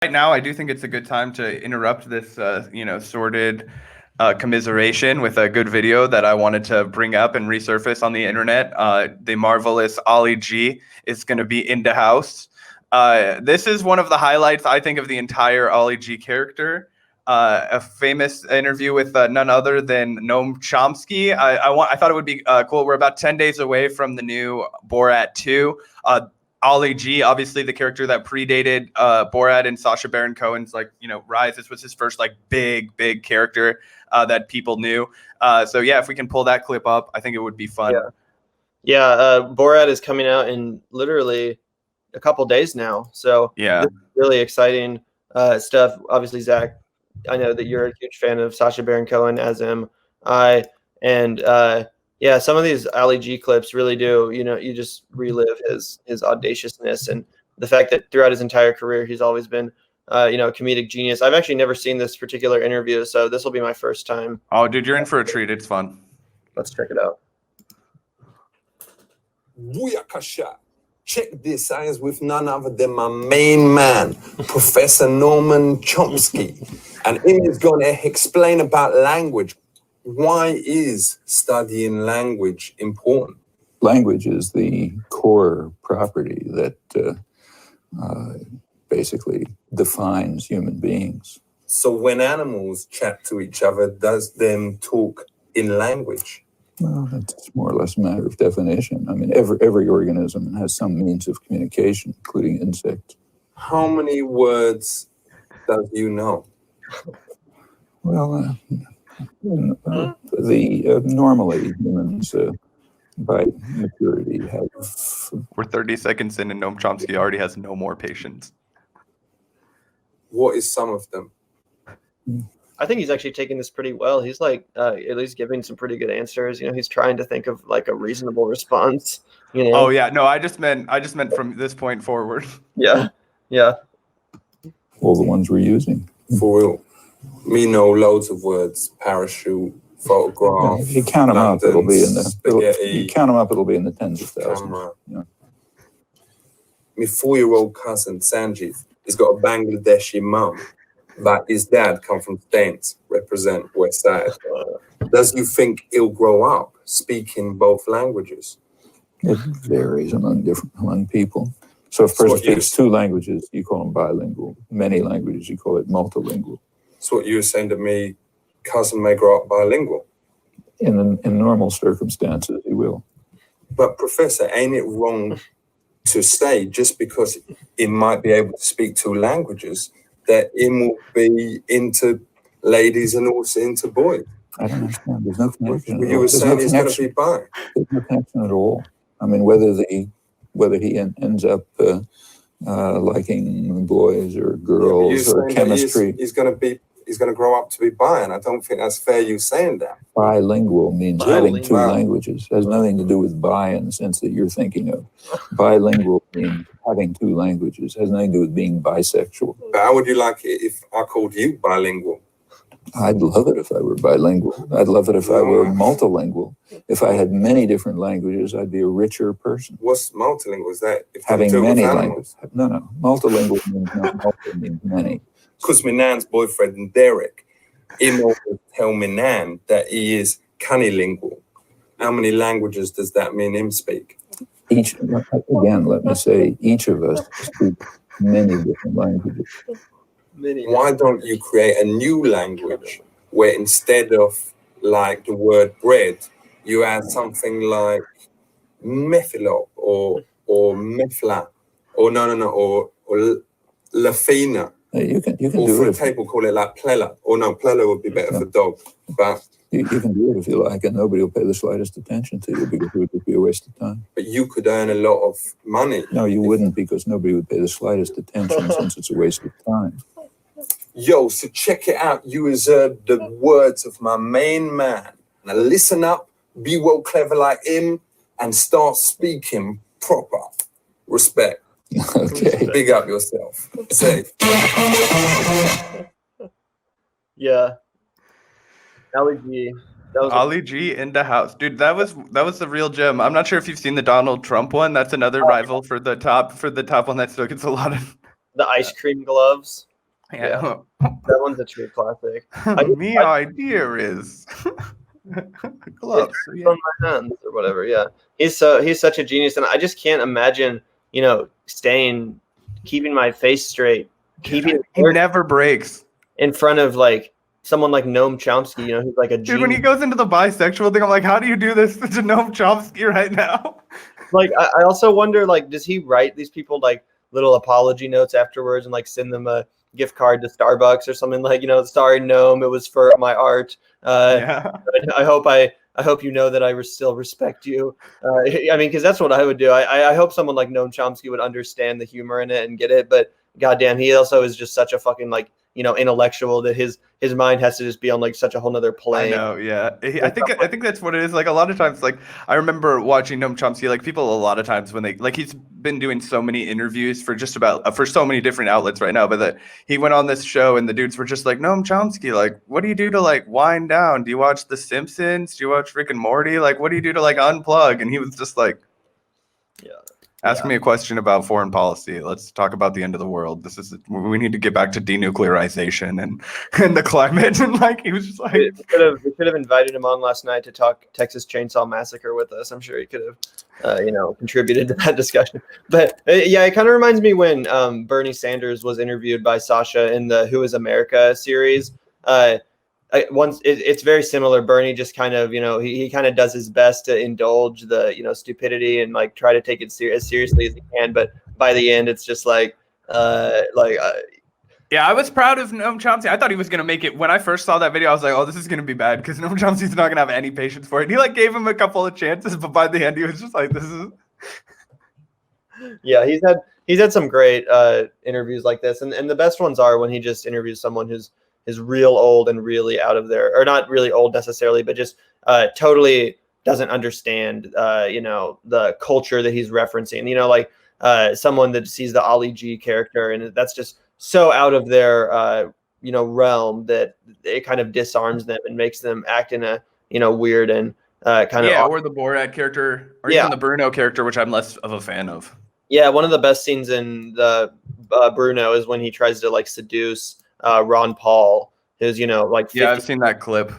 Right now, I do think it's a good time to interrupt this, sordid commiseration with a good video that I wanted to bring up and resurface on the internet. The marvelous Ollie G is going to be in the house. This is one of the highlights, I think, of the entire Ollie G character. A famous interview with none other than Noam Chomsky. I thought it would be cool. We're about 10 days away from the new Borat 2. Ollie G, obviously the character that predated Borat and Sacha Baron Cohen's rise. This was his first big character that people knew. So yeah, if we can pull that clip up, I think it would be fun. Yeah. Borat is coming out in literally a couple days now. So yeah, this is really exciting stuff. Obviously, Zach, I know that you're a huge fan of Sacha Baron Cohen, as am I, and yeah, some of these Ali G clips really do, you just relive his audaciousness and the fact that throughout his entire career, he's always been, a comedic genius. I've actually never seen this particular interview, so this will be my first time. Oh, dude, you're in for a treat. It's fun. Let's check it out. Booyakasha. Check this. I was with none other than my main man, Professor Noam Chomsky. And he's going to explain about language. Why is studying language important? Language is the core property that basically defines human beings. So when animals chat to each other, does them talk in language? Well, it's more or less a matter of definition. I mean, every organism has some means of communication, including insects. How many words does you know? Well, normally humans by maturity have. We're 30 seconds in, and Noam Chomsky already has no more patience. What is some of them? I think he's actually taking this pretty well. He's at least giving some pretty good answers. He's trying to think of a reasonable response. Oh yeah, no, I just meant from this point forward. Yeah. All the ones we're using. For real. Me know loads of words: parachute, photograph. If you count them up, it'll be in the. Spaghetti, you count them up, it'll be in the tens of thousands. Camera. Yeah. My 4-year-old cousin Sanjeev, he's got a Bangladeshi mum, but his dad come from Staines, represent West Side. Does you think he'll grow up speaking both languages? It varies among people. So if a person speaks 2 languages, you call them bilingual. Many languages, you call it multilingual. So what you were saying to me, cousin may grow up bilingual? In normal circumstances, he will. But Professor, ain't it wrong to say just because he might be able to speak 2 languages that he will be into ladies and also into boys? I don't understand. There's no connection. You were saying he's going to be bi. There's no connection at all. I mean, whether he ends up liking boys or girls or chemistry. He's going to grow up to be bi, and I don't think that's fair. You saying that bilingual means having 2 languages. It has nothing to do with bi in the sense that you're thinking of. Bilingual means having 2 languages. It has nothing to do with being bisexual. But how would you like it if I called you bilingual? I'd love it if I were bilingual. I'd love it if I were multilingual. If I had many different languages, I'd be a richer person. What's multilingual? Is that if having many languages? No. Multilingual means not multi, means many. Because my nan's boyfriend, Derek, he always tell my nan that he is cunnilingual. How many languages does that mean him speak? Again, let me say, each of us speak many different languages. Why don't you create a new language where instead of the word bread, you add something like methylop or methla or lafina? You can or do for it. a table, call it plella. Or no, plella would be better for dog. But you can do it if you like, and nobody will pay the slightest attention to you because it would be a waste of time. But you could earn a lot of money. No, you wouldn't, because nobody would pay the slightest attention since it's a waste of time. Yo, so check it out. You reserve the words of my main man. Now listen up, be well clever like him, and start speaking proper. Respect. Okay. Big up yourself. Safe. Yeah. Ollie G in the house, dude. That was the real gem. I'm not sure if you've seen the Donald Trump one. That's another rival for the top one that still gets a lot of the ice cream gloves. Yeah. That one's a true classic. Me idea is gloves. So, yeah. On my hands or whatever. Yeah, he's such a genius, and I just can't imagine, keeping my face straight, keeping He never breaks. in front of like someone like Noam Chomsky, who's like a genius. Dude, when he goes into the bisexual thing, I'm like, how do you do this to Noam Chomsky right now? Like, I also wonder, like, does he write these people like little apology notes afterwards and like send them a gift card to Starbucks or something, like, sorry, Noam, it was for my art. Yeah. I hope you know that I still respect you. I mean, because that's what I would do. I hope someone like Noam Chomsky would understand the humor in it and get it. But goddamn, he also is just such a fucking like intellectual that his mind has to just be on like such a whole nother plane. I know, yeah. I think that's what it is. Like a lot of times, like I remember watching Noam Chomsky. Like people, a lot of times when they like he's been doing so many interviews for just about for so many different outlets right now. But that he went on this show and the dudes were just like, Noam Chomsky, like, what do you do to like wind down? Do you watch The Simpsons? Do you watch Rick and Morty? Like, what do you do to like unplug? And he was just like, Ask me a question about foreign policy. Let's talk about the end of the world. We need to get back to denuclearization and the climate. And like he was just like, we could have invited him on last night to talk Texas Chainsaw Massacre with us. I'm sure he could have, contributed to that discussion. But yeah, it kind of reminds me when Bernie Sanders was interviewed by Sacha in the Who Is America series. It's very similar. Bernie just kind of, he kind of does his best to indulge the, stupidity and like try to take it as seriously as he can. But by the end, it's just yeah, I was proud of Noam Chomsky. I thought he was going to make it. When I first saw that video, I was like, oh, this is going to be bad because Noam Chomsky's not going to have any patience for it. And he like gave him a couple of chances, but by the end, he was just like, this is. Yeah, he's had some great interviews like this. And the best ones are when he just interviews someone who's real old and really out of there, or not really old necessarily, but just totally doesn't understand, the culture that he's referencing, like someone that sees the Ali G character and that's just so out of their, realm that it kind of disarms them and makes them act in a, weird and kind of. Yeah, or the Borat character, or even the Bruno character, which I'm less of a fan of. Yeah, one of the best scenes in the Bruno is when he tries to like seduce Ron Paul, who's like 50. Yeah, I've seen that clip.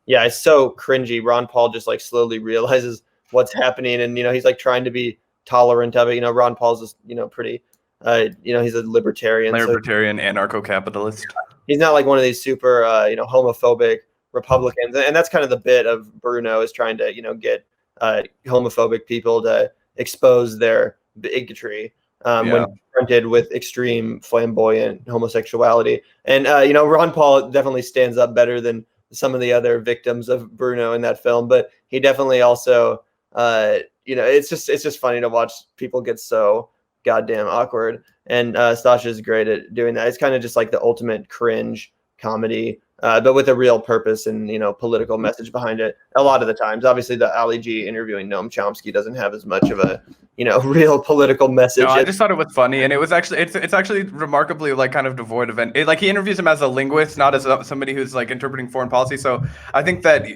Yeah, it's so cringy. Ron Paul just like slowly realizes what's happening, and he's like trying to be tolerant of it. Ron Paul's just pretty, he's a libertarian, anarcho-capitalist. He's not like one of these super homophobic Republicans, and that's kind of the bit of Bruno is trying to get homophobic people to expose their bigotry. When confronted with extreme flamboyant homosexuality. And, Ron Paul definitely stands up better than some of the other victims of Bruno in that film, but he definitely also, it's just funny to watch people get so goddamn awkward. And Sasha's great at doing that. It's kind of just like the ultimate cringe comedy, but with a real purpose and, political message behind it. A lot of the times, obviously the Ali G interviewing Noam Chomsky doesn't have as much of a, real political message. No, I just thought it was funny. And it was actually, it's actually remarkably like kind of devoid of it. Like he interviews him as a linguist, not as somebody who's like interpreting foreign policy. So I think that,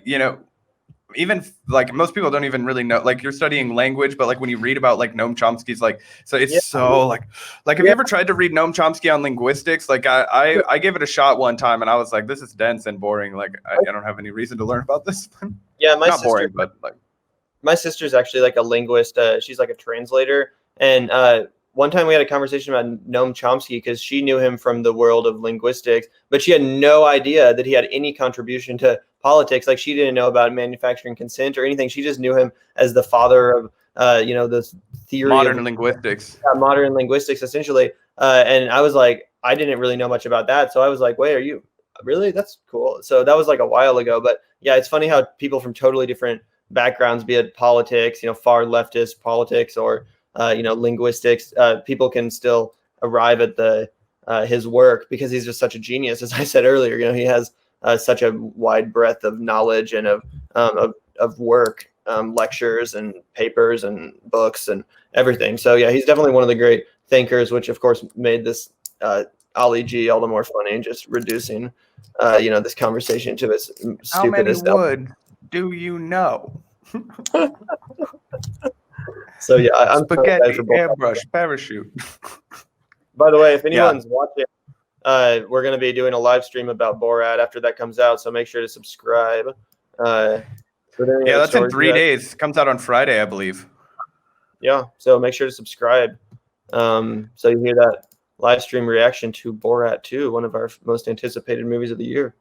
even like most people don't even really know, like you're studying language, but like when you read about like Noam Chomsky's like, so it's so like have you ever tried to read Noam Chomsky on linguistics? Like I gave it a shot one time and I was like, this is dense and boring. Like I don't have any reason to learn about this. Yeah. Not boring, but like my sister's actually like a linguist. She's like a translator. And one time we had a conversation about Noam Chomsky because she knew him from the world of linguistics, but she had no idea that he had any contribution to politics. Like she didn't know about manufacturing consent or anything. She just knew him as the father of, this theory modern linguistics, essentially. And I was like, I didn't really know much about that. So I was like, wait, are you really? That's cool. So that was like a while ago, but yeah, it's funny how people from totally different backgrounds, be it politics, far leftist politics or, linguistics, people can still arrive at his work because he's just such a genius. As I said earlier, he has such a wide breadth of knowledge and of work, lectures and papers and books and everything. So yeah, he's definitely one of the great thinkers, which of course made this Ali G all the more funny and just reducing, this conversation to its stupidest. How many wood do you know? So yeah, I'm spaghetti airbrush parachute. By the way, if anyone's watching we're going to be doing a live stream about Borat after that comes out. So make sure to subscribe. Yeah, that's in 3 days. Comes out on Friday, I believe. Yeah, so make sure to subscribe. So you hear that live stream reaction to Borat 2, one of our most anticipated movies of the year.